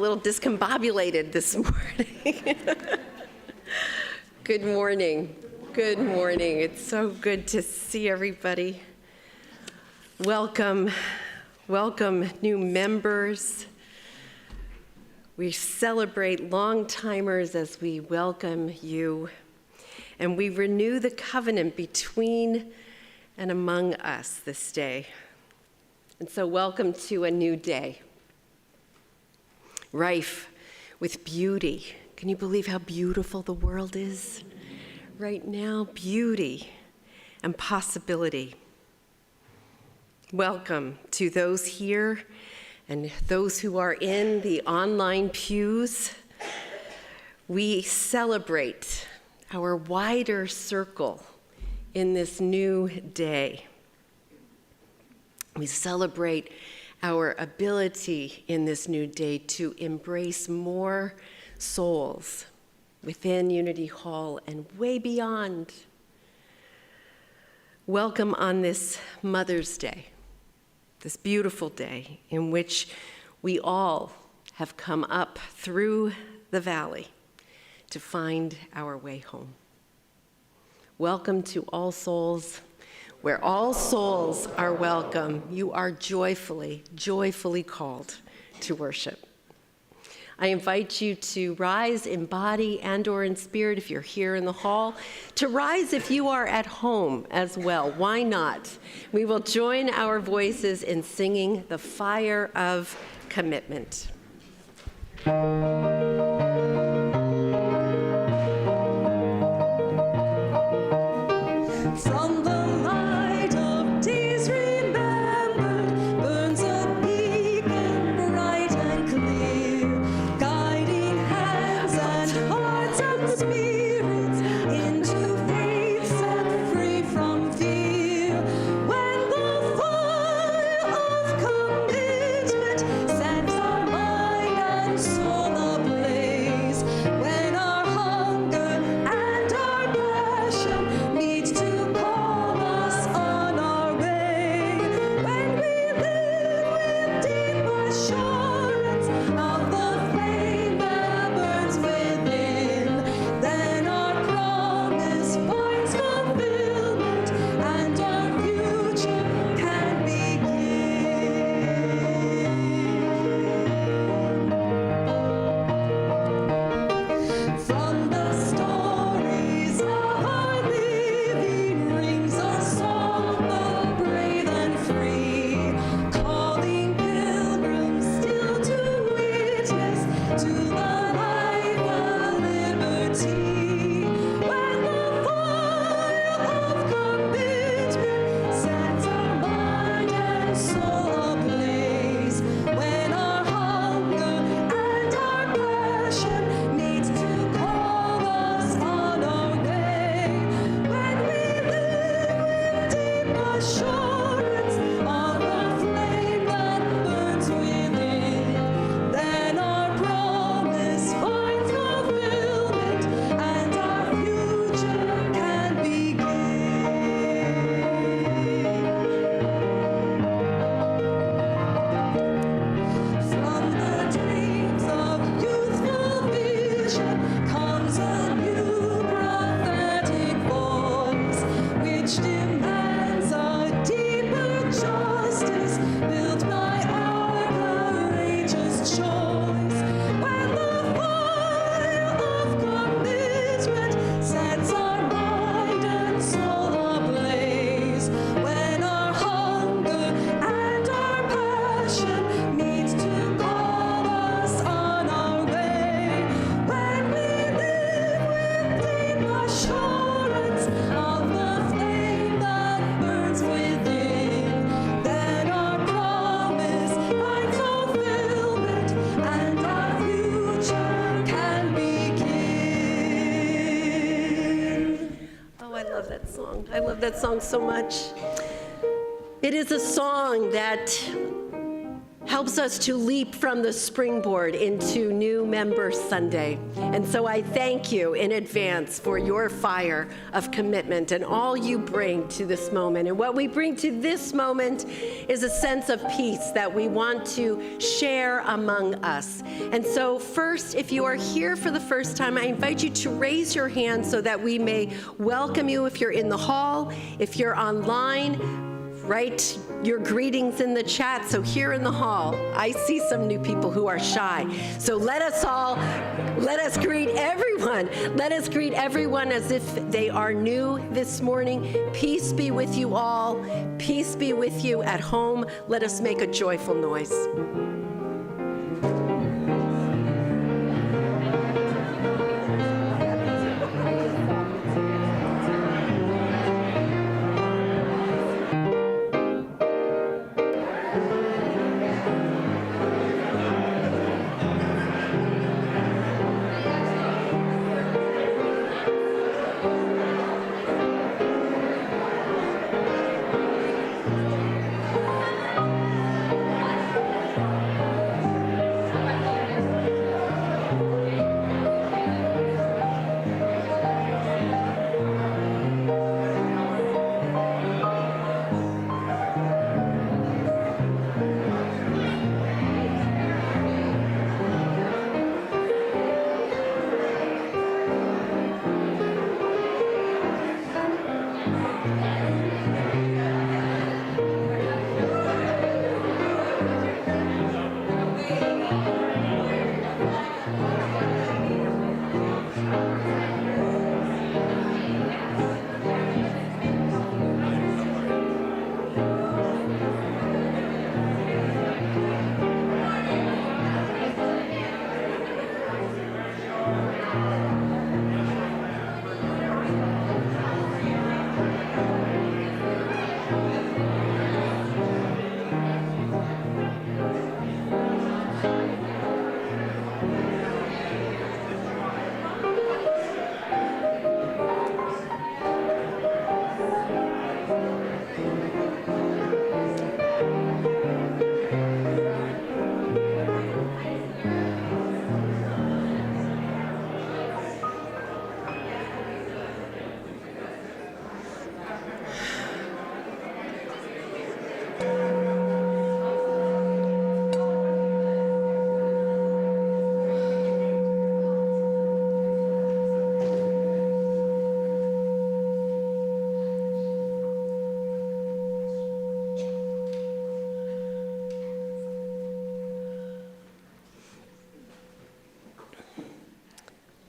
little discombobulated this morning. Good morning. Good morning. It's so good to see everybody. Welcome. Welcome, new members. We celebrate long-timers as we welcome you. And we renew the covenant between and among us this day. And so welcome to a new day, rife with beauty. Can you believe how beautiful the world is right now? Beauty and possibility. Welcome to those here and those who are in the online pews. We celebrate our wider circle in this new day. We celebrate our ability in this new day to embrace more souls within Unity Hall and way beyond. Welcome on this Mother's Day, this beautiful day in which we all have come up through the valley to find our way home. Welcome to All Souls, where all souls are welcome. You are joyfully, joyfully called to worship. I invite you to rise in body and or in spirit if you're here in the hall, to rise if you are at home as well. Why not? We will join our voices in singing the Fire of Commitment. From the light of days remembered burns a beacon bright and clear, guiding hands and hearts and spirits into faith set free from fear. When the fire of commitment sets our mind and soul ablaze, when our hunger and our passion meet to call us on our way, when we live with deep assurance of the flame that burns within, then our promise finds fulfillment and our future can begin. From the stories of our living rings a song of brave and free, calling pilgrims still to witness to the life of liberty. When the fire of commitment sets our mind and soul ablaze, when our hunger and our passion meet to call us on our way, when we live with deep assurance of the flame that burns within, then our promise finds fulfillment and our future can begin. From the dreams of youthful vision comes a new prophetic voice, which demands a deeper justice built by our courageous choice. When the fire of commitment sets our mind and soul ablaze, when our hunger and our passion meet to call us on our way, when we live with deep assurance of the flame that burns within, then our promise finds fulfillment and our future can begin. Oh, I love that song. I love that song so much. It is a song that helps us to leap from the springboard into New Member Sunday. And so I thank you in advance for your fire of commitment and all you bring to this moment. And what we bring to this moment is a sense of peace that we want to share among us. And so first, if you are here for the first time, I invite you to raise your hand so that we may welcome you if you're in the hall. If you're online, write your greetings in the chat. So here in the hall, I see some new people who are shy. So let us greet everyone. Let us greet everyone as if they are new this morning. Peace be with you all. Peace be with you at home. Let us make a joyful noise.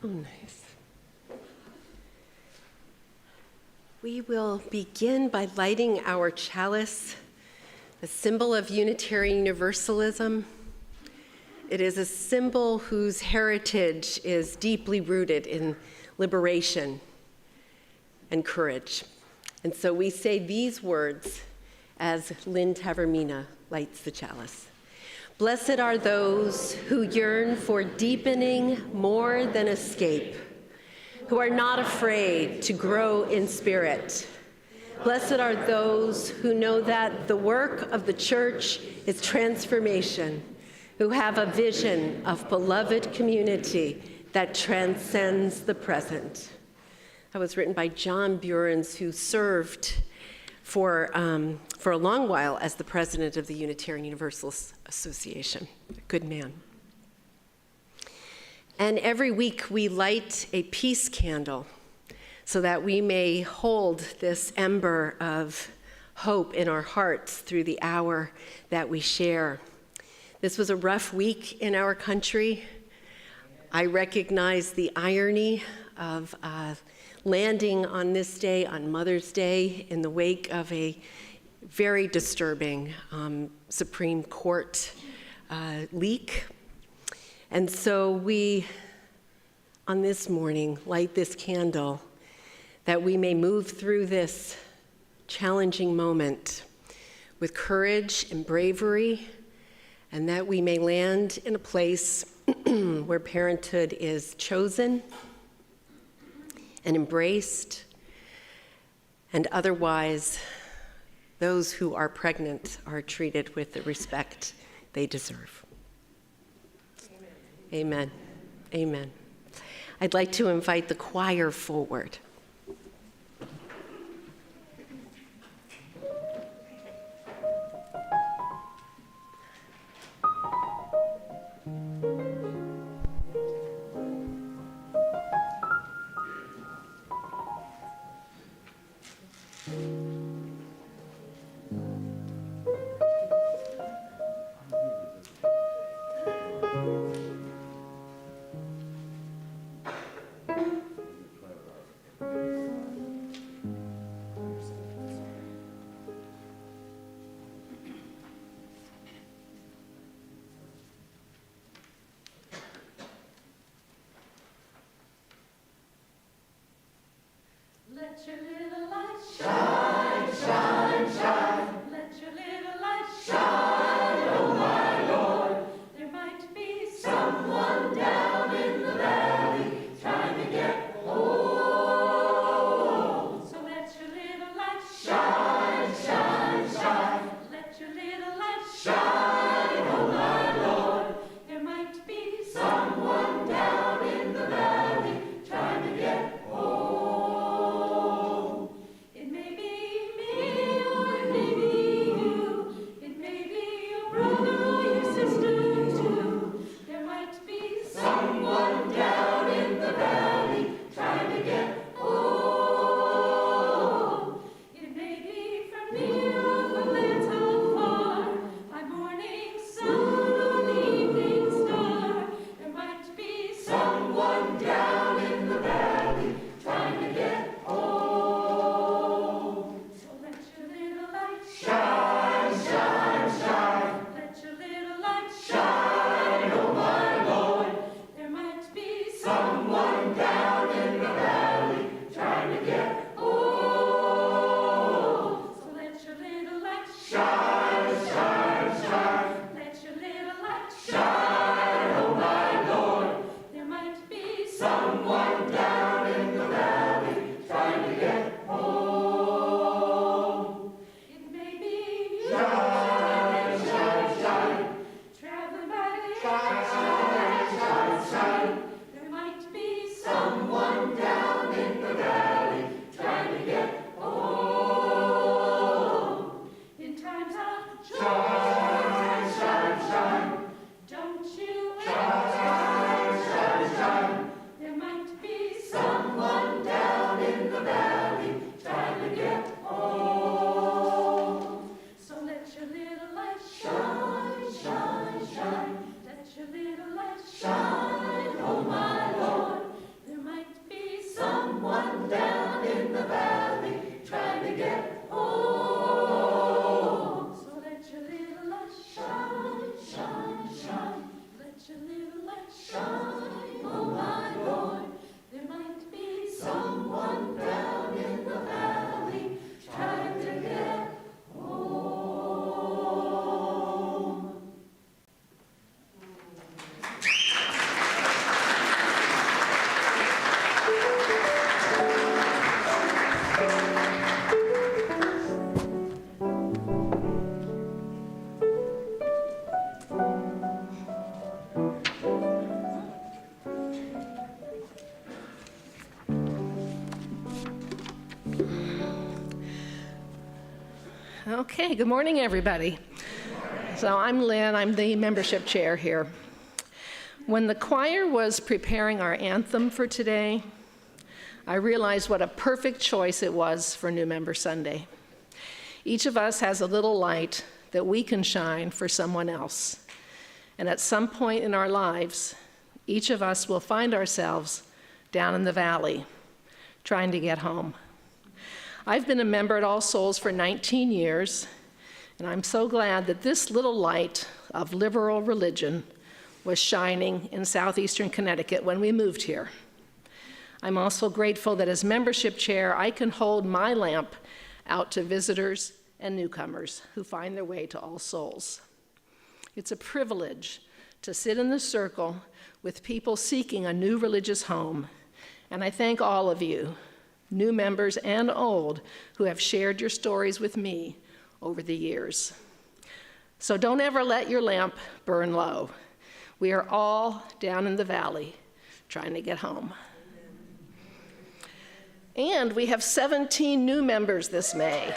Oh, nice. We will begin by lighting our chalice, a symbol of Unitarian Universalism. It is a symbol whose heritage is deeply rooted in liberation and courage. And so we say these words as Lynn Tavermina lights the chalice. Blessed are those who yearn for deepening more than escape, who are not afraid to grow in spirit. Blessed are those who know that the work of the church is transformation, who have a vision of beloved community that transcends the present. That was written by John Burns, who served for a long while as the president of the Unitarian Universalist Association. A good man. And every week we light a peace candle so that we may hold this ember of hope in our hearts through the hour that we share. This was a rough week in our country. I recognize the irony of landing on this day, on Mother's Day, in the wake of a very disturbing Supreme Court leak. And so we, on this morning, light this candle that we may move through this challenging moment with courage and bravery, and that we may land in a place where parenthood is chosen and embraced, and otherwise those who are pregnant are treated with the respect they deserve. Amen. Amen. I'd like to invite the choir forward. Let your little light shine, shine, shine. Let your little light shine, oh my Lord. There might be someone down in the valley trying to get home. So let your little light shine, shine, shine. Let your little light shine, oh my Lord. There might be someone down in the valley trying to get home. It may be me or it may be you. It may be your brother or your sister too. There might be someone down in the valley trying to get home. It may be from near or from lands afar, by morning sun or the evening star. There might be someone down in the valley trying to get home. So let your little light shine, shine, shine. Let your little light shine, oh my Lord. There might be someone down in the valley trying to get home. So let your little light shine, shine, shine. Let your little light shine, oh my Lord. There might be someone down in the valley trying to get home. It may be you, shine, shine, shine. Traveling by the shine, shine, shine. There might be someone down in the valley trying to get home. In times of shine, shine, shine. Don't you shine, shine, shine. There might be someone down in the valley trying to get home. So let your little light shine, shine, shine. Let your little light shine, oh my Lord. There might be someone down in the valley trying to get home. So let your little light shine, shine, shine. Let your little light shine, oh my Lord. There might be someone down in the valley trying to get home. Okay, good morning, everybody. So I'm Lynn, I'm the membership chair here. When the choir was preparing our anthem for today, I realized what a perfect choice it was for New Member Sunday. Each of us has a little light that we can shine for someone else. And at some point in our lives, each of us will find ourselves down in the valley, trying to get home. I've been a member at All Souls for 19 years, and I'm so glad that this little light of liberal religion was shining in southeastern Connecticut when we moved here. I'm also grateful that as membership chair, I can hold my lamp out to visitors and newcomers who find their way to All Souls. It's a privilege to sit in the circle with people seeking a new religious home, and I thank all of you, new members and old, who have shared your stories with me over the years. So don't ever let your lamp burn low. We are all down in the valley trying to get home. And we have 17 new members this May.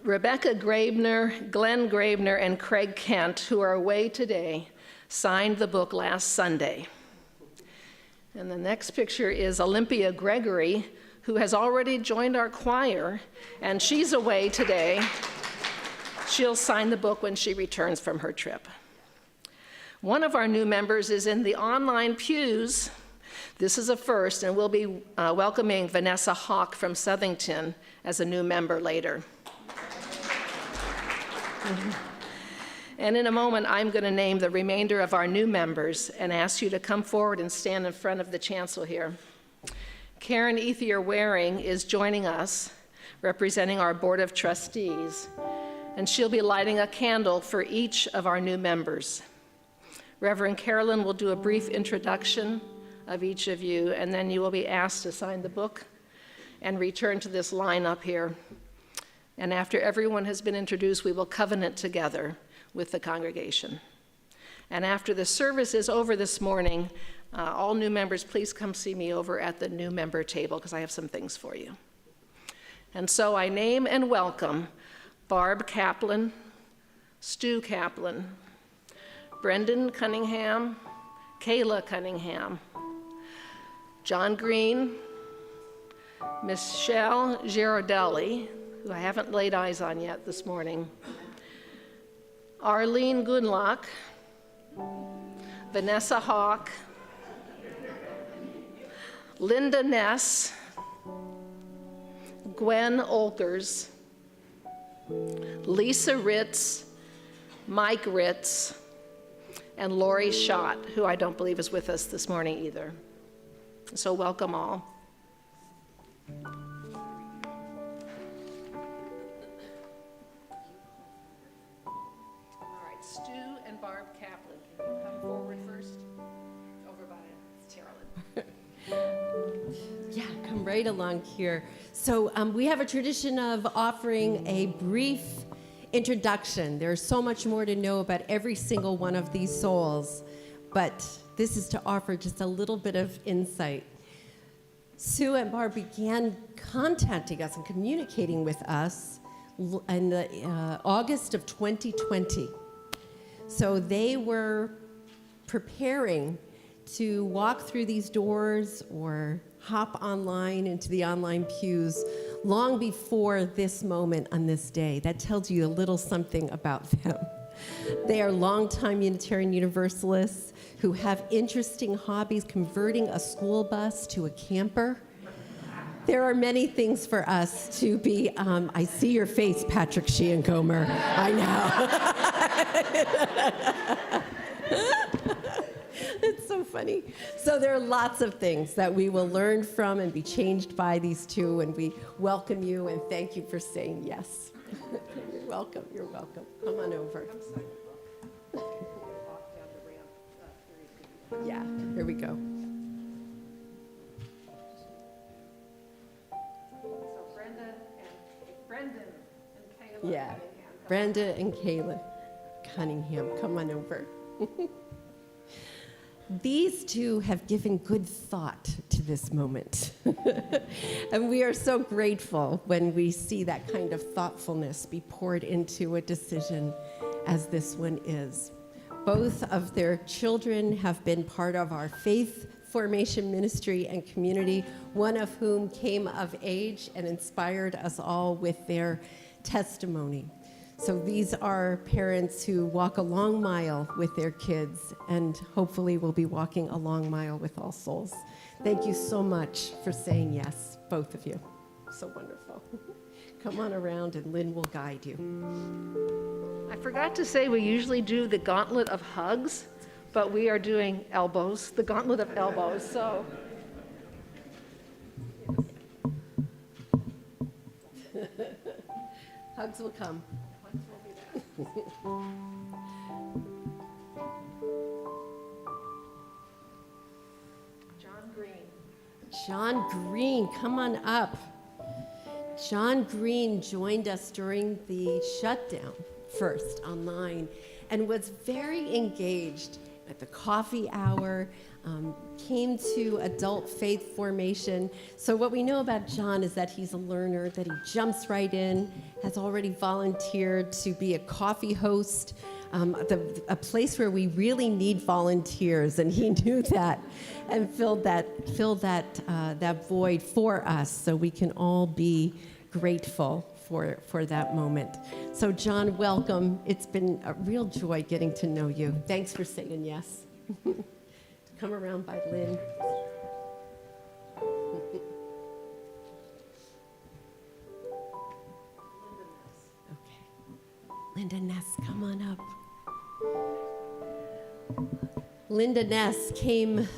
Rebecca Graebner, Glenn Graebner, and Craig Kent, who are away today, signed the book last Sunday. And the next picture is Olympia Gregory, who has already joined our choir, and she's away today. She'll sign the book when she returns from her trip. One of our new members is in the online pews. This is a first, and we'll be welcoming Vanessa Hawk from Southington as a new member later. And in a moment, I'm going to name the remainder of our new members and ask you to come forward and stand in front of the chancel here. Karen Ethier Waring is joining us, representing our Board of Trustees, and she'll be lighting a candle for each of our new members. Reverend Carolyn will do a brief introduction of each of you, and then you will be asked to sign the book and return to this line up here. And after everyone has been introduced, we will covenant together with the congregation. And after the service is over this morning, all new members, please come see me over at the new member table because I have some things for you. And so I name and welcome Barb Kaplan, Stu Kaplan, Brendan Cunningham, Kayla Cunningham, John Green, Michelle Girardelli, who I haven't laid eyes on yet this morning, Arlene Gunlock, Vanessa Hawk, Linda Ness, Gwen Olkers, Lisa Ritz, Mike Ritz, and Lori Schott, who I don't believe is with us this morning either. So welcome all. Stu and Barb Kaplan, can you come forward first? Over by Carolyn. Yeah, come right along here. So we have a tradition of offering a brief introduction. There's so much more to know about every single one of these souls, but this is to offer just a little bit of insight. Sue and Barb began contacting us and communicating with us in August of 2020. So they were preparing to walk through these doors or hop online into the online pews long before this moment on this day. That tells you a little something about them. They are longtime Unitarian Universalists who have interesting hobbies, converting a school bus to a camper. There are many things for us to be, I see your face, Patrick Sheehan Gomer. I know. It's so funny. So there are lots of things that we will learn from and be changed by these two, and we welcome you and thank you for saying yes. You're welcome. You're welcome. Come on over. Yeah, here we go. So Brendan and Kayla. Yeah, Brenda and Kayla Cunningham, come on over. These two have given good thought to this moment. And we are so grateful when we see that kind of thoughtfulness be poured into a decision as this one is. Both of their children have been part of our faith formation ministry and community, one of whom came of age and inspired us all with their testimony. So these are parents who walk a long mile with their kids and hopefully will be walking a long mile with All Souls. Thank you so much for saying yes, both of you. So wonderful. Come on around and Lynn will guide you. I forgot to say we usually do the gauntlet of hugs, but we are doing elbows, the gauntlet of elbows, so. Hugs will come. John Green. John Green, come on up. John Green joined us during the shutdown first online and was very engaged at the coffee hour, came to adult faith formation. So what we know about John is that he's a learner, that he jumps right in, has already volunteered to be a coffee host, a place where we really need volunteers, and he knew that and filled that void for us so we can all be grateful for that moment. So John, welcome. It's been a real joy getting to know you. Thanks for saying yes. Come around by Lynn. Okay. Linda Ness, come on up. Linda Ness came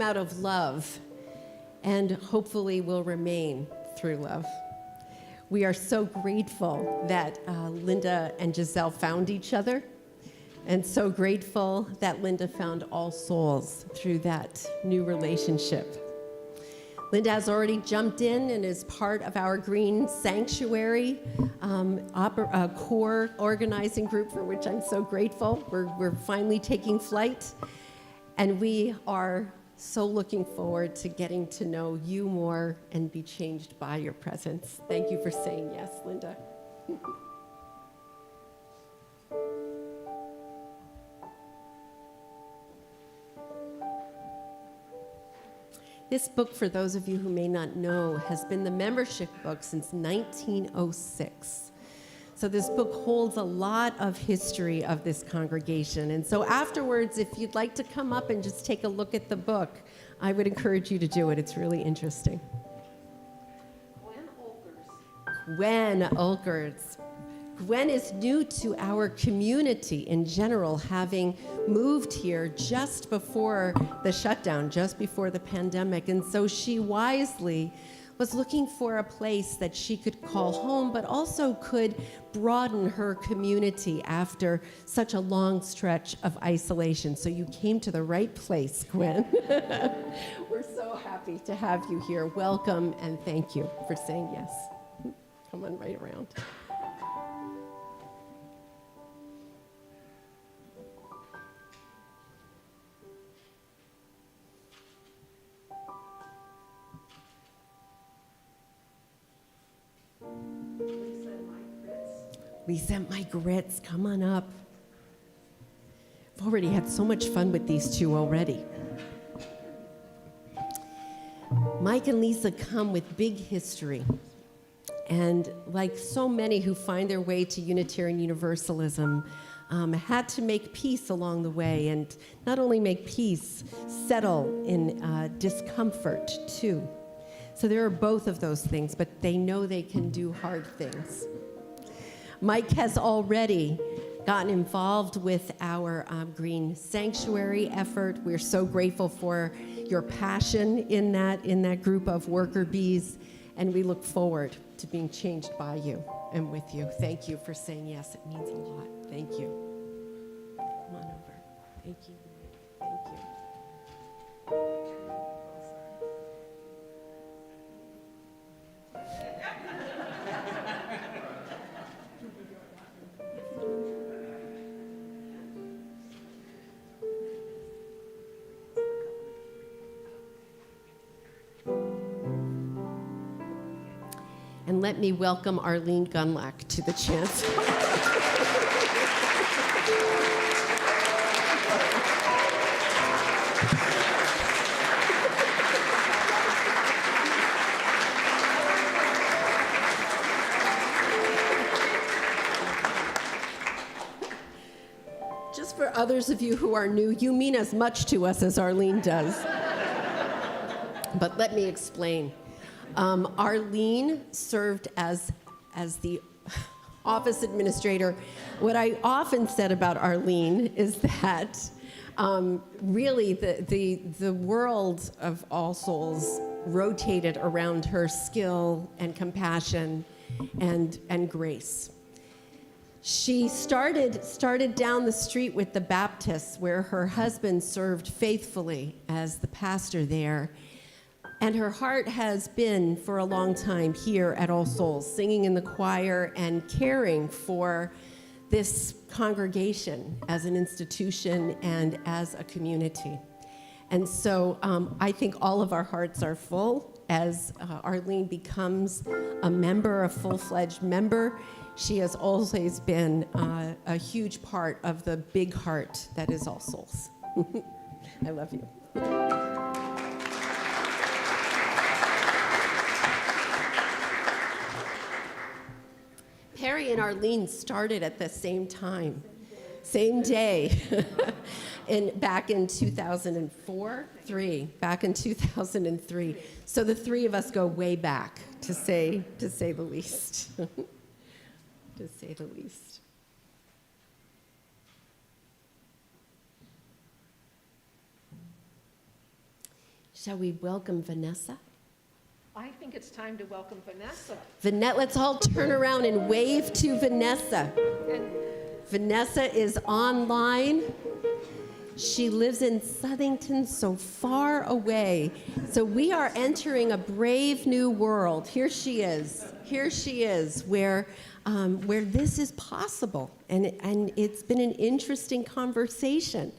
out of love and hopefully will remain through love. We are so grateful that Linda and Giselle found each other, and so grateful that Linda found All Souls through that new relationship. Linda has already jumped in and is part of our Green Sanctuary core organizing group, for which I'm so grateful. We're finally taking flight, and we are so looking forward to getting to know you more and be changed by your presence. Thank you for saying yes, Linda. This book, for those of you who may not know, has been the membership book since 1906. So this book holds a lot of history of this congregation. And so afterwards, if you'd like to come up and just take a look at the book, I would encourage you to do it. It's really interesting. Gwen Olkers. Gwen is new to our community in general, having moved here just before the shutdown, just before the pandemic. And so she wisely was looking for a place that she could call home, but also could broaden her community after such a long stretch of isolation. So you came to the right place, Gwen. We're so happy to have you here. Welcome, and thank you for saying yes. Come on right around. Lisa and Mike Ritz, come on up. I've already had so much fun with these two already. Mike and Lisa come with big history. And like so many who find their way to Unitarian Universalism, had to make peace along the way, and not only make peace, settle in discomfort too. So there are both of those things, but they know they can do hard things. Mike has already gotten involved with our Green Sanctuary effort. We're so grateful for your passion in that group of worker bees, and we look forward to being changed by you and with you. Thank you for saying yes. It means a lot. Thank you. Come on over. Thank you. Thank you. And let me welcome Arlene Gunlack to the chancel. Just for others of you who are new, you mean as much to us as Arlene does. But let me explain. Arlene served as the office administrator. What I often said about Arlene is that really the world of All Souls rotated around her skill and compassion and grace. She started down the street with the Baptists, where her husband served faithfully as the pastor there. And her heart has been for a long time here at All Souls, singing in the choir and caring for this congregation as an institution and as a community. And so I think all of our hearts are full as Arlene becomes a member, a full-fledged member. She has always been a huge part of the big heart that is All Souls. I love you. Perry and Arlene started at the same time, same day, back in 2004, back in 2003. So the three of us go way back, to say the least, to say the least. Shall we welcome Vanessa? I think it's time to welcome Vanessa. Let's all turn around and wave to Vanessa. And Vanessa is online. She lives in Southington, so far away. So we are entering a brave new world. Here she is, where this is possible. And it's been an interesting conversation,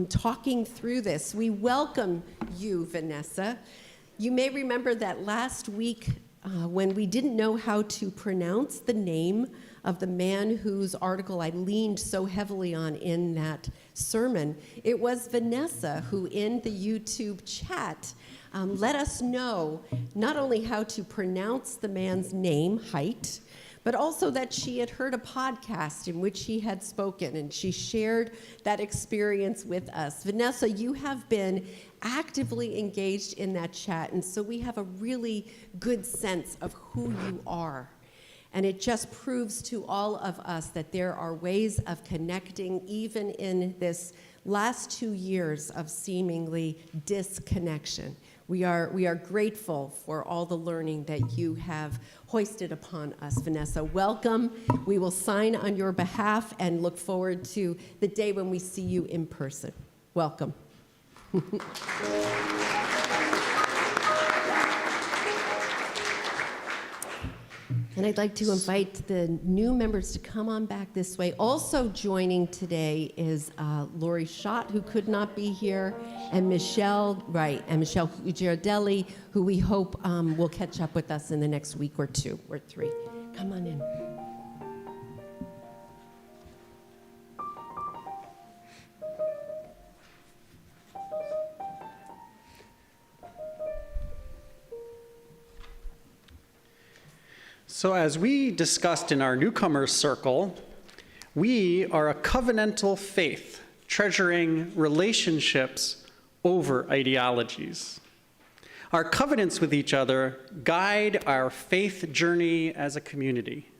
talking through this. We welcome you, Vanessa. You may remember that last week when we didn't know how to pronounce the name of the man whose article I leaned so heavily on in that sermon, it was Vanessa who in the YouTube chat let us know not only how to pronounce the man's name, Haidt, but also that she had heard a podcast in which he had spoken, and she shared that experience with us. Vanessa, you have been actively engaged in that chat, and so we have a really good sense of who you are. And it just proves to all of us that there are ways of connecting, even in this last 2 years of seemingly disconnection. We are grateful for all the learning that you have hoisted upon us, Vanessa. Welcome. We will sign on your behalf and look forward to the day when we see you in person. Welcome. And I'd like to invite the new members to come on back this way. Also joining today is Lori Schott, who could not be here, and Michelle Girardelli, who we hope will catch up with us in the next week or 2 or 3. Come on in. So as we discussed in our newcomers circle, we are a covenantal faith, treasuring relationships over ideologies. Our covenants with each other guide our faith journey as a community.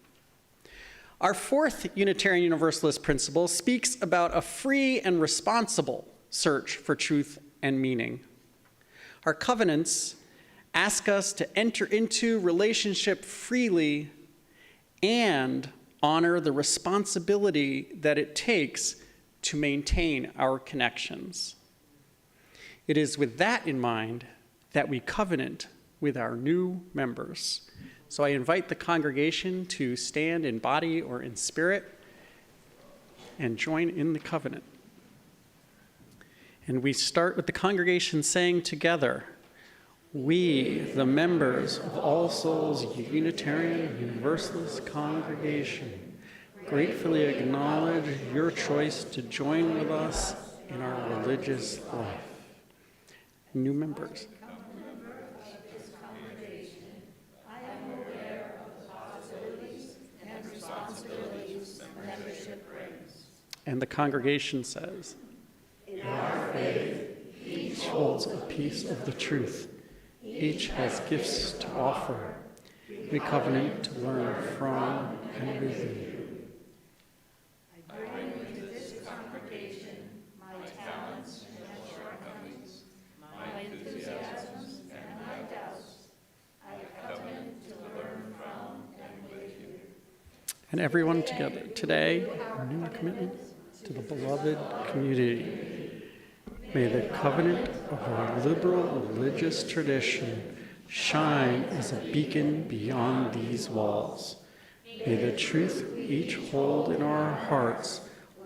Our fourth Unitarian Universalist principle speaks about a free and responsible search for truth and meaning. Our covenants ask us to enter into relationship freely and honor the responsibility that it takes to maintain our connections. It is with that in mind that we covenant with our new members. So I invite the congregation to stand in body or in spirit and join in the covenant. And we start with the congregation saying together, "We, the members of All Souls Unitarian Universalist Congregation, gratefully acknowledge your choice to join with us in our religious life." New members. And the congregation says, "In our faith, each holds a piece of the truth. Each has gifts to offer. We covenant to learn from and with you." I bring into this congregation my talents and shortcomings, my enthusiasms and my doubts. I covenant to learn from and with you. And everyone together today, renew our commitment to the beloved community. May the covenant of our liberal religious tradition shine as a beacon beyond these walls. May the truth we each hold in our hearts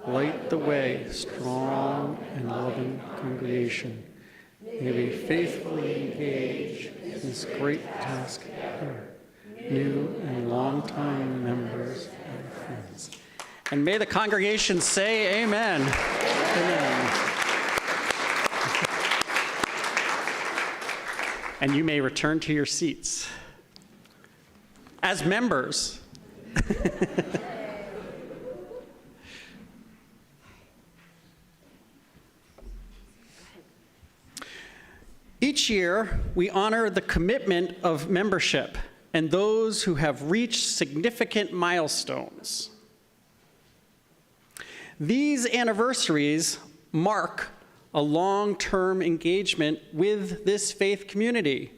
light the way, strong and loving congregation. May we faithfully engage in this great task here, new and longtime members and friends. And may the congregation say amen. Amen. And you may return to your seats. As members, each year, we honor the commitment of membership and those who have reached significant milestones. These anniversaries mark a long-term engagement with this faith community,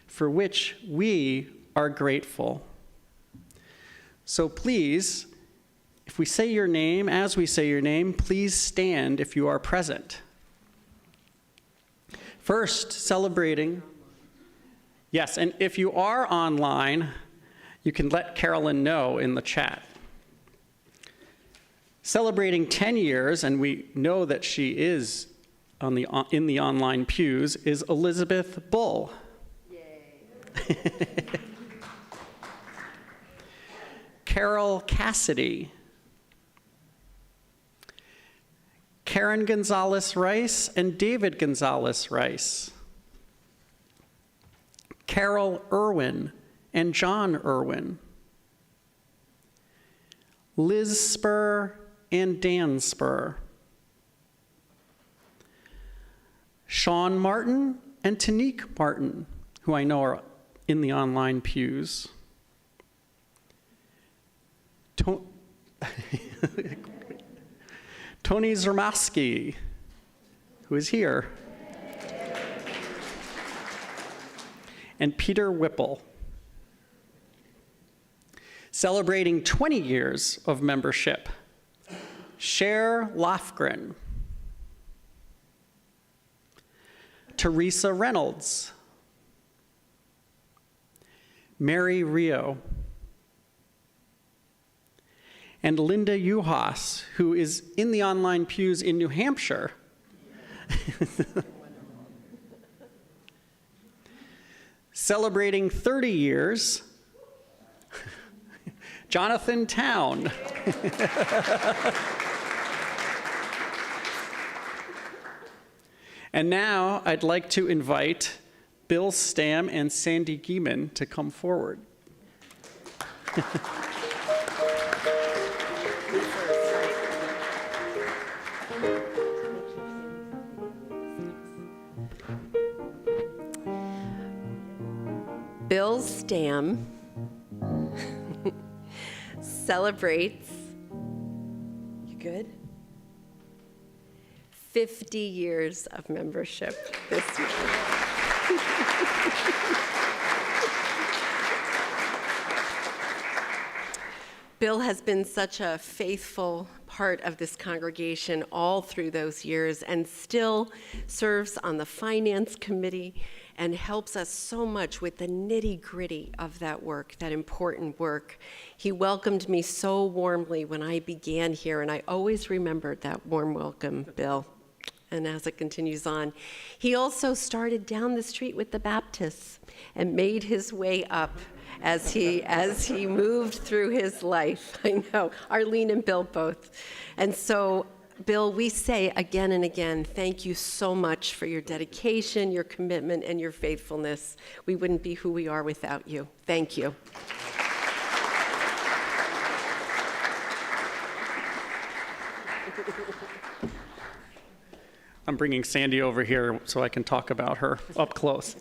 for which we are grateful. So please, if we say your name, as we say your name, please stand if you are present. First, celebrating. Yes, and if you are online, you can let Carolyn know in the chat. Celebrating 10 years, and we know that she is in the online pews, is Elizabeth Bull. Yay. Carol Cassidy. Karen Gonzalez Rice and David Gonzalez Rice. Carol Irwin and John Irwin. Liz Spur and Dan Spur. Sean Martin and Tanique Martin, who I know are in the online pews. Tony Zermaski, who is here. And Peter Whipple. Celebrating 20 years of membership, Cher Lofgren. Teresa Reynolds. Mary Rio. And Linda Uhas, who is in the online pews in New Hampshire. Celebrating 30 years, Jonathan Town. And now I'd like to invite Bill Stam and Sandy Geeman to come forward. Bill Stam celebrates, you good? 50 years of membership this year. Bill has been such a faithful part of this congregation all through those years and still serves on the finance committee and helps us so much with the nitty-gritty of that work, that important work. He welcomed me so warmly when I began here, and I always remembered that warm welcome, Bill. And as it continues on, he also started down the street with the Baptists and made his way up as he moved through his life. I know, Arlene and Bill both. And so, Bill, we say again and again, thank you so much for your dedication, your commitment, and your faithfulness. We wouldn't be who we are without you. Thank you. I'm bringing Sandy over here so I can talk about her up close.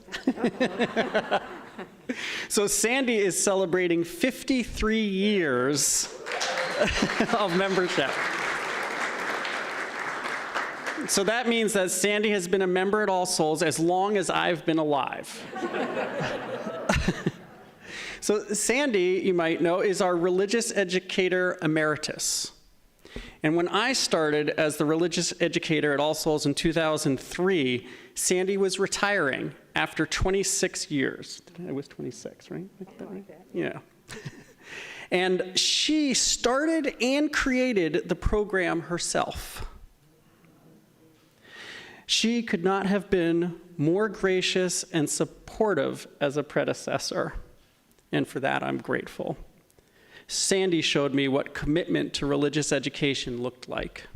So Sandy is celebrating 53 years of membership. So that means that Sandy has been a member at All Souls as long as I've been alive. So Sandy, you might know, is our religious educator emeritus. And when I started as the religious educator at All Souls in 2003, Sandy was retiring after 26 years. I was 26, right? Yeah. And she started and created the program herself. She could not have been more gracious and supportive as a predecessor, and for that I'm grateful. Sandy showed me what commitment to religious education looked like.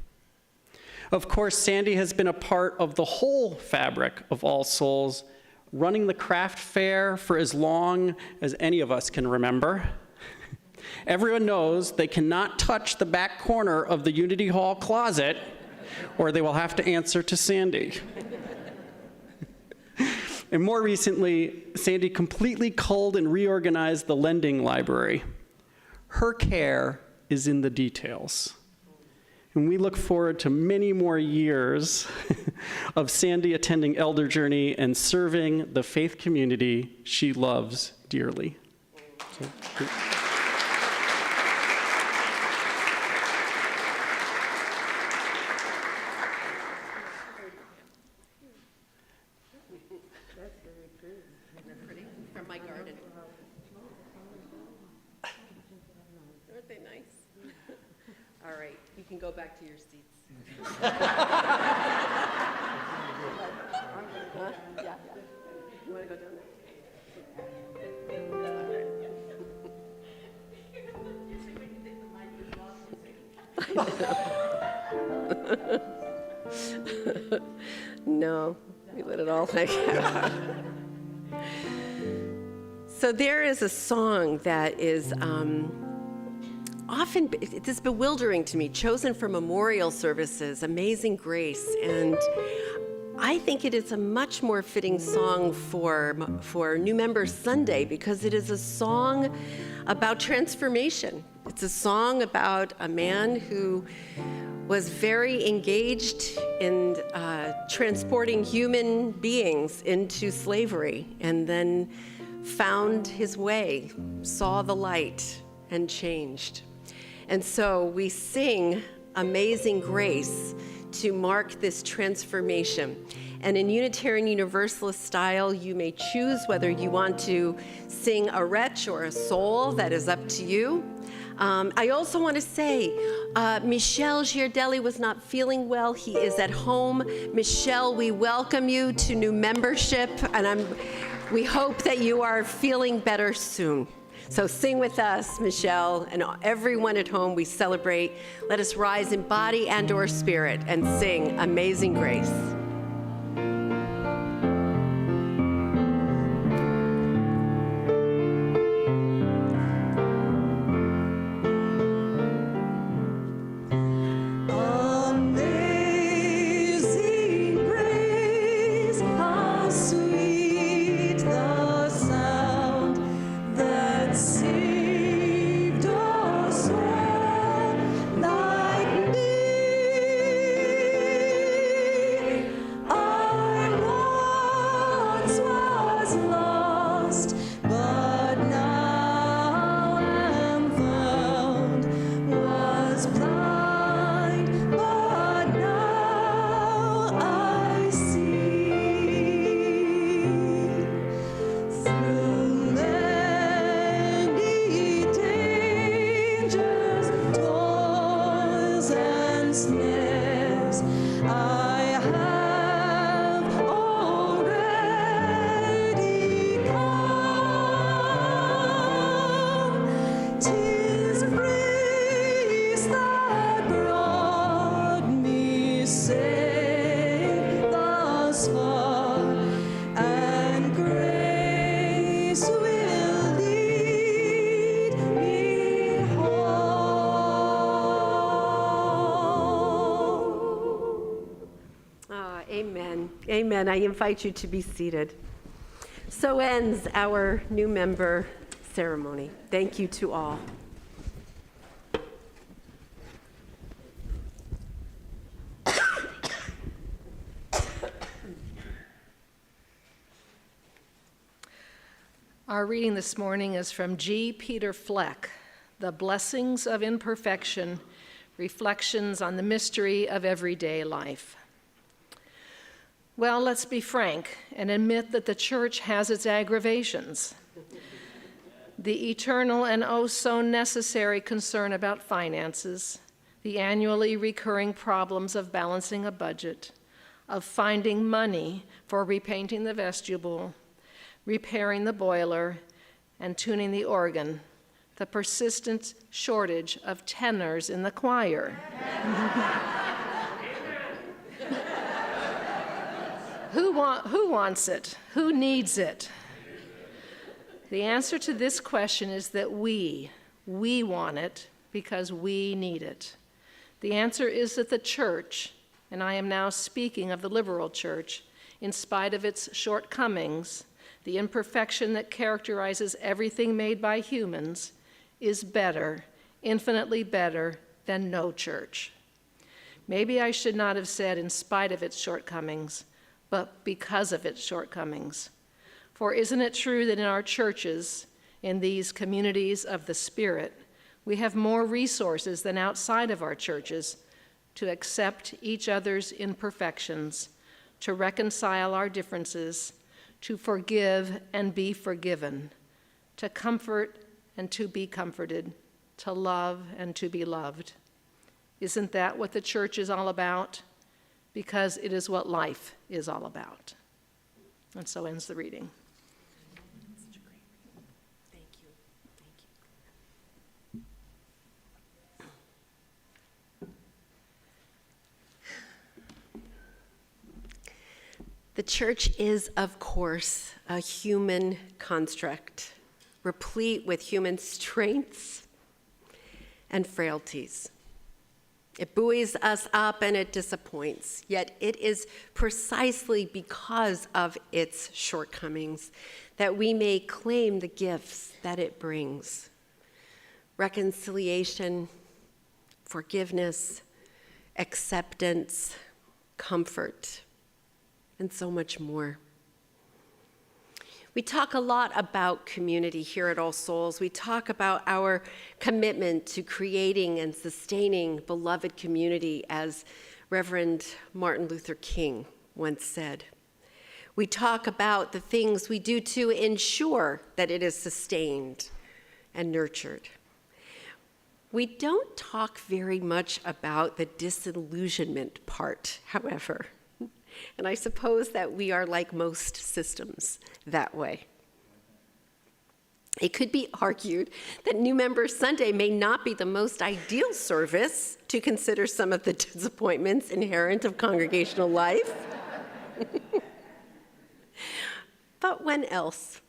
Of course, Sandy has been a part of the whole fabric of All Souls, running the craft fair for as long as any of us can remember. Everyone knows they cannot touch the back corner of the Unity Hall closet, or they will have to answer to Sandy. And more recently, Sandy completely culled and reorganized the lending library. Her care is in the details. And we look forward to many more years of Sandy attending Elder Journey and serving the faith community she loves dearly. From my garden. Aren't they nice? All right, you can go back to your seats. Huh? Yeah. You want to go down there? No, we let it all hang out. So there is a song that is often, it is bewildering to me, chosen for memorial services, Amazing Grace. And I think it is a much more fitting song for New Members Sunday because it is a song about transformation. It's a song about a man who was very engaged in transporting human beings into slavery and then found his way, saw the light, and changed. And so we sing Amazing Grace to mark this transformation. And in Unitarian Universalist style, you may choose whether you want to sing a wretch or a soul. That is up to you. I also want to say, Michel Giardelli was not feeling well. He is at home. Michel, we welcome you to new membership, and we hope that you are feeling better soon. So sing with us, Michelle, and everyone at home. We celebrate. Let us rise in body and or spirit and sing Amazing Grace. Amen. I invite you to be seated. So ends our new member ceremony. Thank you to all. Our reading this morning is from G. Peter Fleck, The Blessings of Imperfection, reflections on the mystery of everyday life. Well, let's be frank and admit that the church has its aggravations. The eternal and oh so necessary concern about finances, the annually recurring problems of balancing a budget, of finding money for repainting the vestibule, repairing the boiler, and tuning the organ, the persistent shortage of tenors in the choir. Who wants it? Who needs it? The answer to this question is that we want it because we need it. The answer is that the church, and I am now speaking of the liberal church, in spite of its shortcomings, the imperfection that characterizes everything made by humans, is better, infinitely better than no church. Maybe I should not have said in spite of its shortcomings, but because of its shortcomings. For isn't it true that in our churches, in these communities of the Spirit, we have more resources than outside of our churches to accept each other's imperfections, to reconcile our differences, to forgive and be forgiven, to comfort and to be comforted, to love and to be loved? Isn't that what the church is all about? Because it is what life is all about. And so ends the reading. Thank you. The church is, of course, a human construct, replete with human strengths and frailties. It buoys us up and it disappoints, yet it is precisely because of its shortcomings that we may claim the gifts that it brings: reconciliation, forgiveness, acceptance, comfort, and so much more. We talk a lot about community here at All Souls. We talk about our commitment to creating and sustaining beloved community, as Reverend Martin Luther King once said. We talk about the things we do to ensure that it is sustained and nurtured. We don't talk very much about the disillusionment part, however. And I suppose that we are like most systems that way. It could be argued that New Member Sunday may not be the most ideal service to consider some of the disappointments inherent of congregational life. But when else?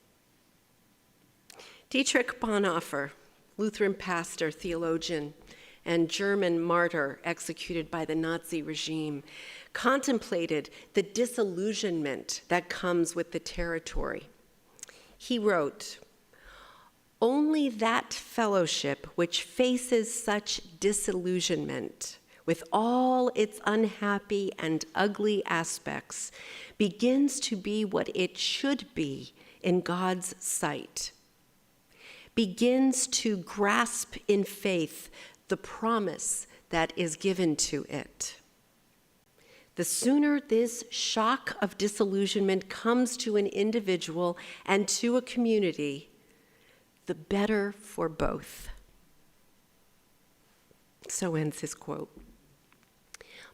Dietrich Bonhoeffer, Lutheran pastor, theologian, and German martyr executed by the Nazi regime, contemplated the disillusionment that comes with the territory. He wrote, "Only that fellowship which faces such disillusionment with all its unhappy and ugly aspects begins to be what it should be in God's sight, begins to grasp in faith the promise that is given to it. The sooner this shock of disillusionment comes to an individual and to a community, the better for both." So ends his quote.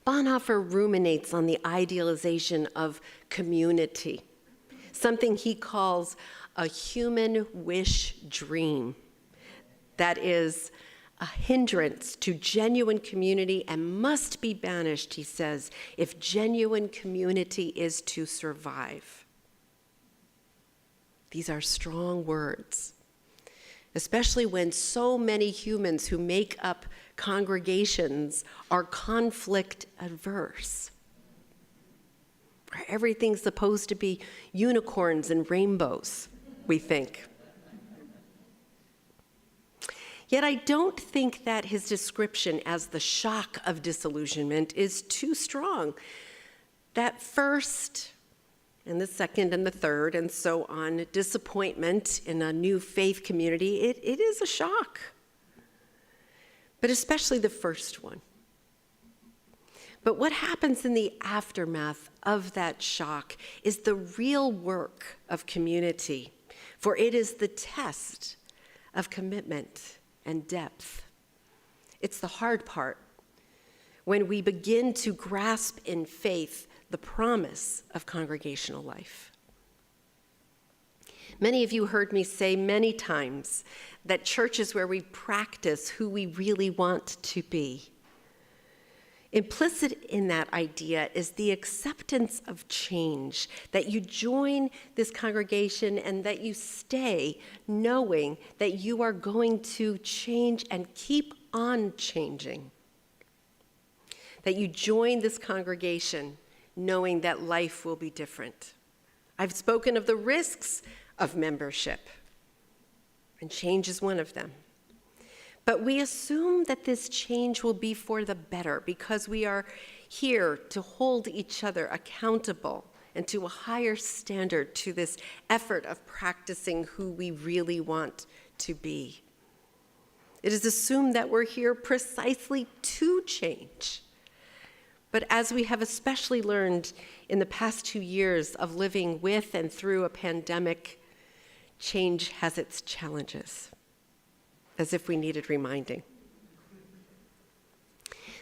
Bonhoeffer ruminates on the idealization of community, something he calls a human wish dream that is a hindrance to genuine community and must be banished, he says, if genuine community is to survive. These are strong words, especially when so many humans who make up congregations are conflict averse. Everything's supposed to be unicorns and rainbows, we think. Yet I don't think that his description as the shock of disillusionment is too strong. That first and the second and the third and so on disappointment in a new faith community, it is a shock. But especially the first one, But what happens in the aftermath of that shock is the real work of community, for it is the test of commitment and depth. It's the hard part, when we begin to grasp in faith the promise of congregational life. Many of you heard me say many times that church is where we practice who we really want to be. Implicit in that idea is the acceptance of change, that you join this congregation and that you stay knowing that you are going to change and keep on changing. That you join this congregation knowing that life will be different. I've spoken of the risks of membership, and change is one of them. But we assume that this change will be for the better because we are here to hold each other accountable and to a higher standard, to this effort of practicing who we really want to be. It is assumed that we're here precisely to change. But as we have especially learned in the past 2 years of living with and through a pandemic, change has its challenges, as if we needed reminding.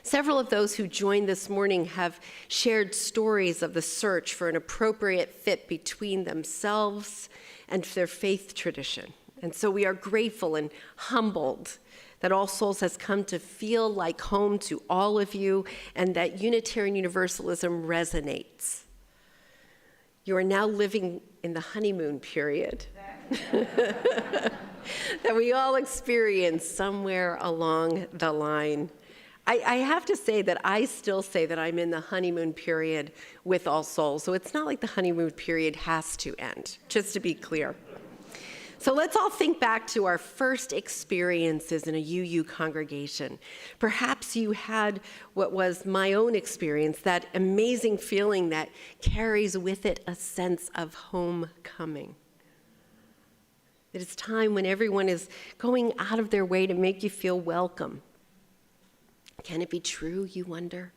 Several of those who joined this morning have shared stories of the search for an appropriate fit between themselves and their faith tradition. And so we are grateful and humbled that All Souls has come to feel like home to all of you and that Unitarian Universalism resonates. You are now living in the honeymoon period that we all experience somewhere along the line. I have to say that I still say that I'm in the honeymoon period with All Souls, so it's not like the honeymoon period has to end, just to be clear. So let's all think back to our first experiences in a UU congregation. Perhaps you had what was my own experience, that amazing feeling that carries with it a sense of homecoming. It is time when everyone is going out of their way to make you feel welcome. Can it be true, you wonder?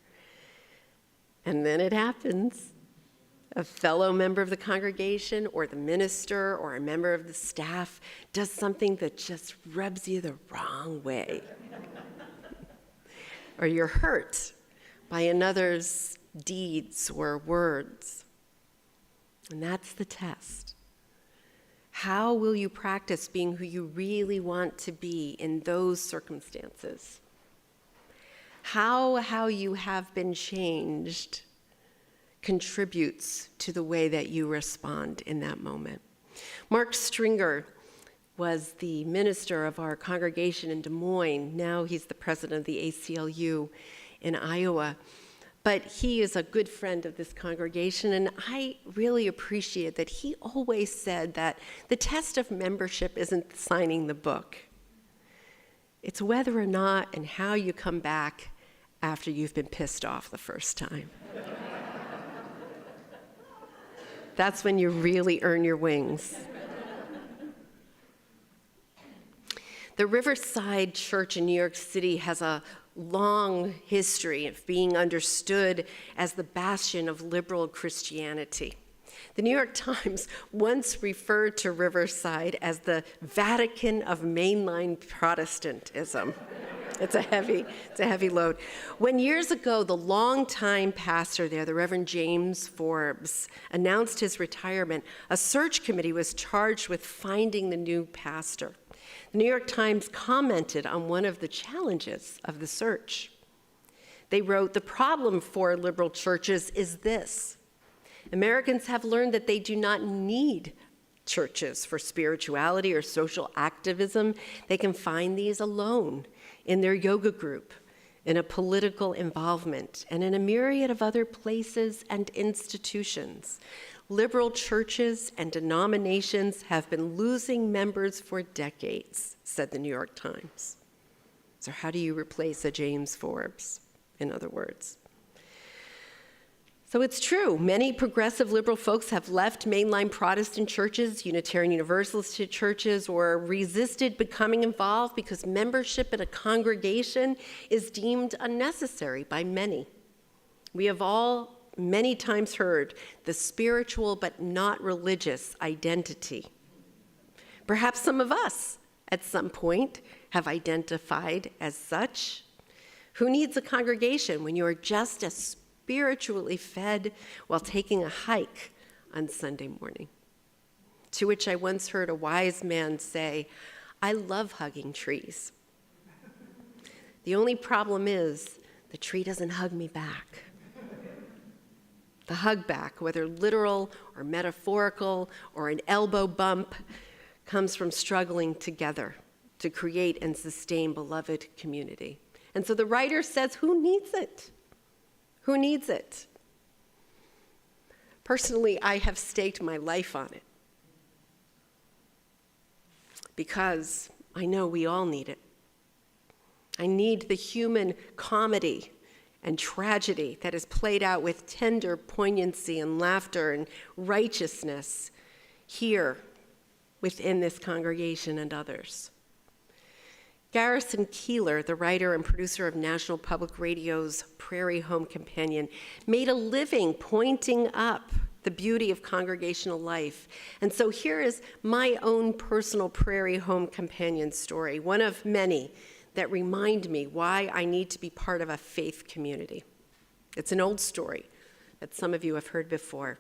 And then it happens. A fellow member of the congregation or the minister or a member of the staff does something that just rubs you the wrong way. Or you're hurt by another's deeds or words. And that's the test. How will you practice being who you really want to be in those circumstances? How you have been changed contributes to the way that you respond in that moment. Mark Stringer was the minister of our congregation in Des Moines. Now he's the president of the ACLU in Iowa. But he is a good friend of this congregation, and I really appreciate that he always said that the test of membership isn't signing the book. It's whether or not and how you come back after you've been pissed off the first time. That's when you really earn your wings. The Riverside Church in New York City has a long history of being understood as the bastion of liberal Christianity. The New York Times once referred to Riverside as the Vatican of mainline Protestantism. It's a heavy load. When years ago, the longtime pastor there, the Reverend James Forbes, announced his retirement, a search committee was charged with finding the new pastor. The New York Times commented on one of the challenges of the search. They wrote, "The problem for liberal churches is this. Americans have learned that they do not need churches for spirituality or social activism. They can find these alone in their yoga group, in a political involvement, and in a myriad of other places and institutions. Liberal churches and denominations have been losing members for decades," said the New York Times. So how do you replace a James Forbes, in other words? So it's true, many progressive liberal folks have left mainline Protestant churches, Unitarian Universalist churches, or resisted becoming involved because membership in a congregation is deemed unnecessary by many. We have all many times heard the spiritual but not religious identity. Perhaps some of us at some point have identified as such. Who needs a congregation when you are just as spiritually fed while taking a hike on Sunday morning? To which I once heard a wise man say, "I love hugging trees. The only problem is the tree doesn't hug me back." The hug back, whether literal or metaphorical or an elbow bump, comes from struggling together to create and sustain beloved community. And so the writer says, who needs it? Who needs it? Personally, I have staked my life on it because I know we all need it. I need the human comedy and tragedy that is played out with tender poignancy and laughter and righteousness here within this congregation and others. Garrison Keillor, the writer and producer of National Public Radio's Prairie Home Companion, made a living pointing up the beauty of congregational life. And so here is my own personal Prairie Home Companion story, one of many that remind me why I need to be part of a faith community. It's an old story that some of you have heard before.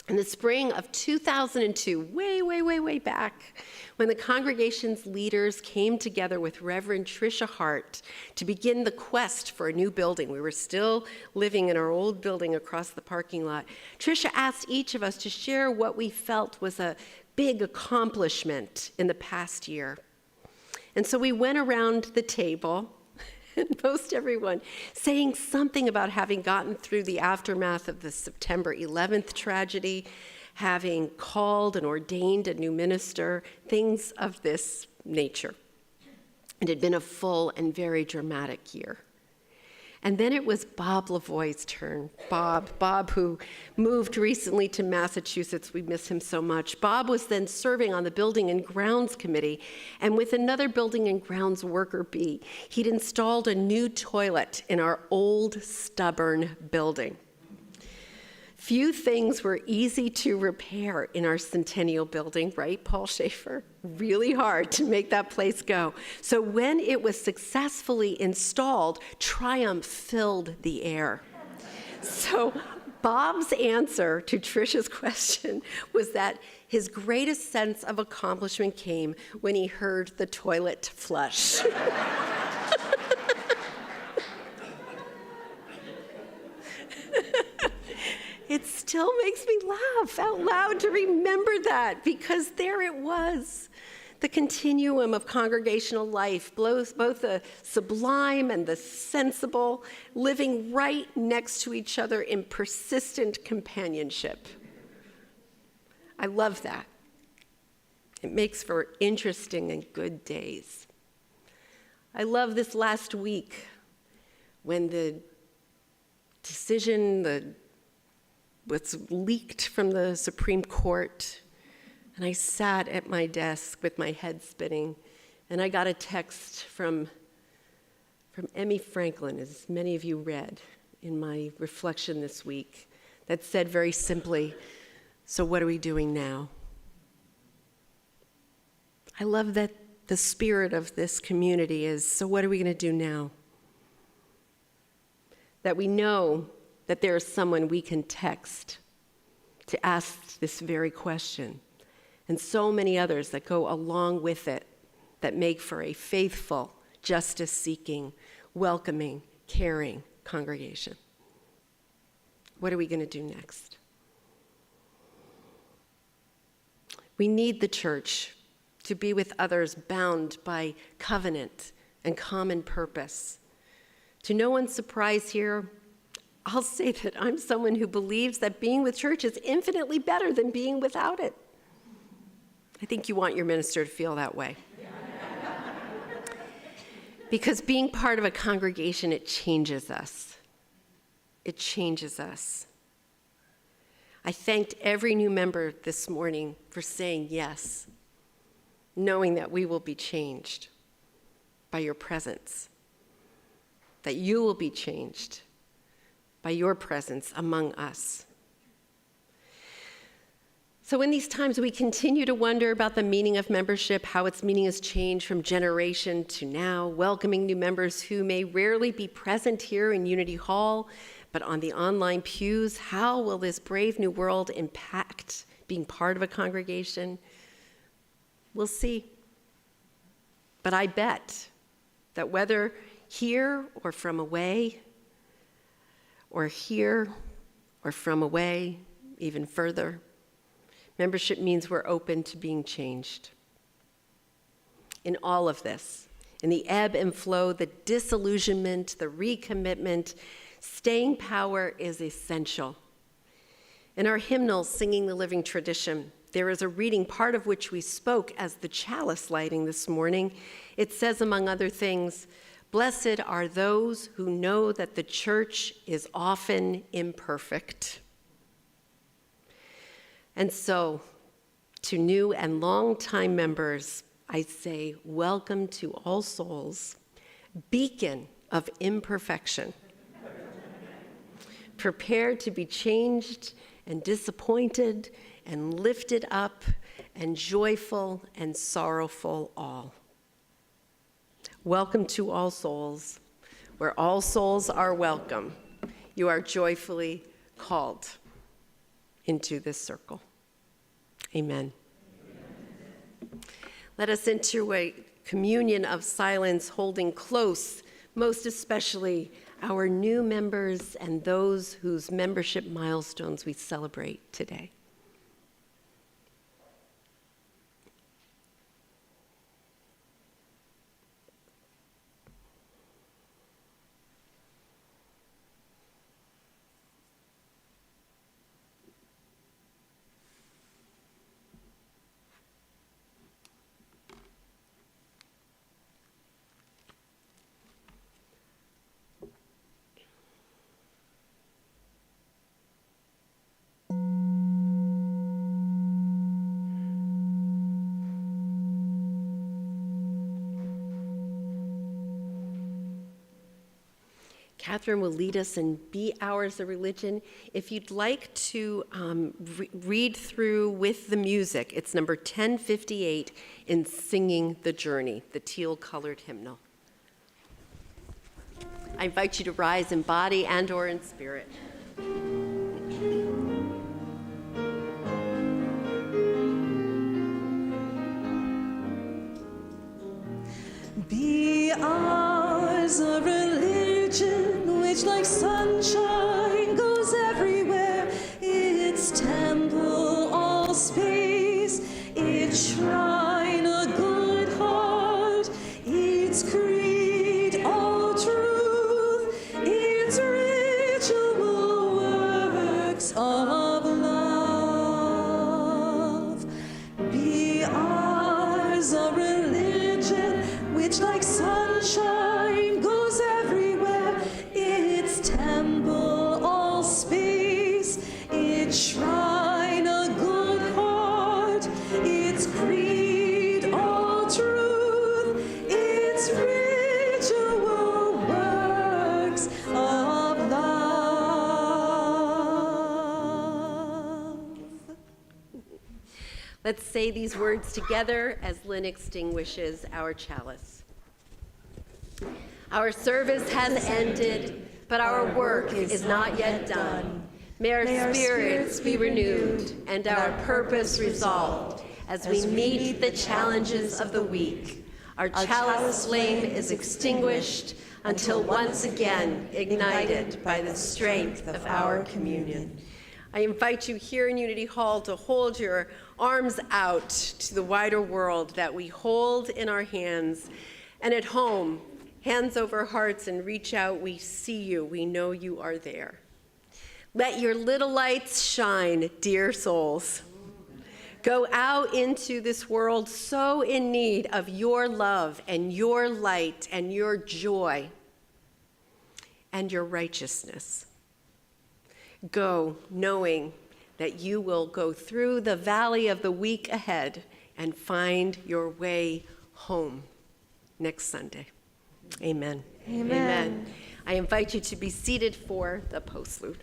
In the spring of 2002, way back, when the congregation's leaders came together with Reverend Tricia Hart to begin the quest for a new building, we were still living in our old building across the parking lot, Tricia asked each of us to share what we felt was a big accomplishment in the past year. And so we went around the table, and most everyone saying something about having gotten through the aftermath of the September 11th tragedy, having called and ordained a new minister, things of this nature. It had been a full and very dramatic year. And then it was Bob Lavoie's turn. Bob, who moved recently to Massachusetts. We miss him so much. Bob was then serving on the Building and Grounds Committee, and with another Building and Grounds worker bee, he'd installed a new toilet in our old, stubborn building. Few things were easy to repair in our Centennial building, right, Paul Schaefer? Really hard to make that place go. So when it was successfully installed, triumph filled the air. So Bob's answer to Tricia's question was that his greatest sense of accomplishment came when he heard the toilet flush. It still makes me laugh out loud to remember that, because there it was, the continuum of congregational life, both the sublime and the sensible, living right next to each other in persistent companionship. I love that. It makes for interesting and good days. I love this last week when the decision, was leaked from the Supreme Court, and I sat at my desk with my head spinning, and I got a text from Emmy Franklin, as many of you read in my reflection this week, that said very simply, "So what are we doing now?" I love that the spirit of this community is, so what are we going to do now? That we know that there is someone we can text to ask this very question, and so many others that go along with it that make for a faithful, justice-seeking, welcoming, caring congregation. What are we going to do next? We need the church to be with others bound by covenant and common purpose. To no one's surprise here, I'll say that I'm someone who believes that being with church is infinitely better than being without it. I think you want your minister to feel that way. Because being part of a congregation, it changes us. It changes us. I thanked every new member this morning for saying yes, knowing that we will be changed by your presence, that you will be changed by your presence among us. So in these times, we continue to wonder about the meaning of membership, how its meaning has changed from generation to now, welcoming new members who may rarely be present here in Unity Hall, but on the online pews. How will this brave new world impact being part of a congregation? We'll see. But I bet that whether here or from away, or here or from away, even further, membership means we're open to being changed. In all of this, in the ebb and flow, the disillusionment, the recommitment, staying power is essential. In our hymnal, Singing the Living Tradition, there is a reading, part of which we spoke as the chalice lighting this morning. It says, among other things, "Blessed are those who know that the church is often imperfect." And so, to new and long-time members, I say, welcome to All Souls, beacon of imperfection. Prepared to be changed and disappointed and lifted up and joyful and sorrowful all. Welcome to All Souls, where all souls are welcome. You are joyfully called into this circle. Amen. Let us enter a communion of silence, holding close, most especially our new members and those whose membership milestones we celebrate today. Catherine will lead us in Be Ours a Religion. If you'd like to read through with the music, it's number 1058 in Singing the Journey, the teal-colored hymnal. I invite you to rise in body and or in spirit. Be ours a religion which like sunshine goes everywhere, its temple all space, its shrine a good heart, its creed all truth, its ritual works of love. Be ours a religion which like sunshine goes everywhere, its temple all space, its shrine a good heart, its creed all truth, its ritual works of love. Let's say these words together as Lynn extinguishes our chalice. Our service has ended, but our work is not yet done. May our spirits be renewed and our purpose resolved as we meet the challenges of the week. Our chalice flame is extinguished until once again ignited by the strength of our communion. I invite you here in Unity Hall to hold your arms out to the wider world that we hold in our hands. And at home, hands over hearts and reach out, we see you, we know you are there. Let your little lights shine, dear souls. Go out into this world so in need of your love and your light and your joy and your righteousness. Go knowing that you will go through the valley of the week ahead and find your way home next Sunday. Amen. Amen. Amen. I invite you to be seated for the postlude.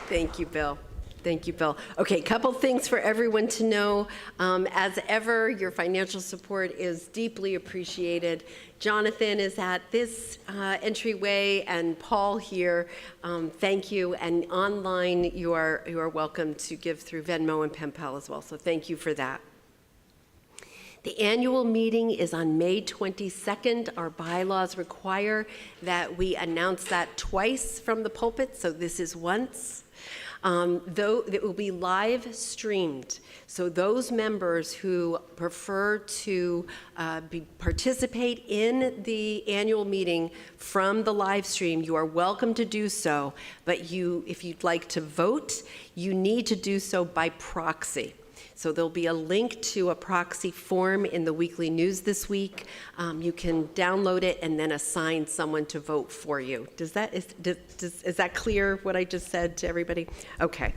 Thank you, Bill. Thank you, Bill. Okay, couple things for everyone to know. As ever, your financial support is deeply appreciated. Jonathan is at this entryway, and Paul here. Thank you. And online, you are welcome to give through Venmo and PayPal as well. So thank you for that. The annual meeting is on May 22nd. Our bylaws require that we announce that twice from the pulpit, so this is once. Though it will be live streamed, so those members who prefer to participate in the annual meeting from the live stream, you are welcome to do so, but if you'd like to vote, you need to do so by proxy. So there'll be a link to a proxy form in the weekly news this week. You can download it and then assign someone to vote for you. Is that clear what I just said to everybody? Okay.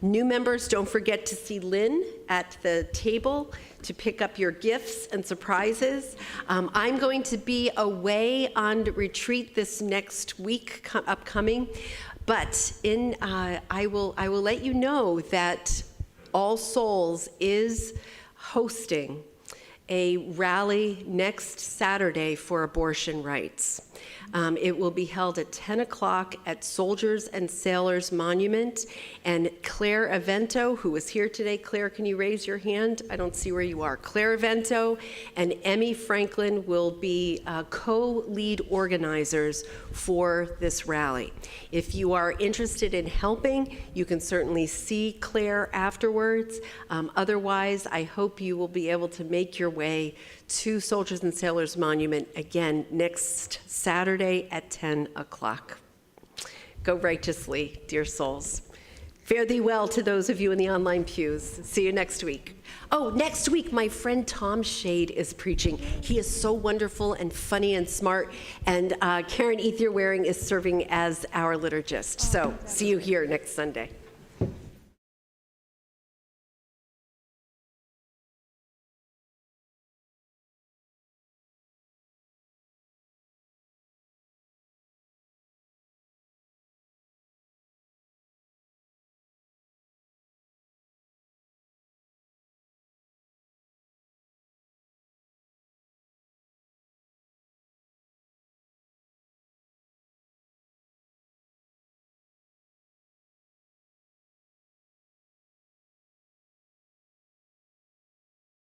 New members, don't forget to see Lynn at the table to pick up your gifts and surprises. I'm going to be away on retreat this next week upcoming, but I will let you know that All Souls is hosting a rally next Saturday for abortion rights. It will be held at 10 o'clock at Soldiers and Sailors Monument. And Claire Avento, who is here today, Claire, can you raise your hand? I don't see where you are. Claire Avento and Emmy Franklin will be co-lead organizers for this rally. If you are interested in helping, you can certainly see Claire afterwards. Otherwise, I hope you will be able to make your way to Soldiers and Sailors Monument again next Saturday at 10 o'clock. Go righteously, dear souls. Fare thee well to those of you in the online pews. See you next week. Oh, next week, my friend Tom Shade is preaching. He is so wonderful and funny and smart. And Karen Ethier Waring is serving as our liturgist. So see you here next Sunday.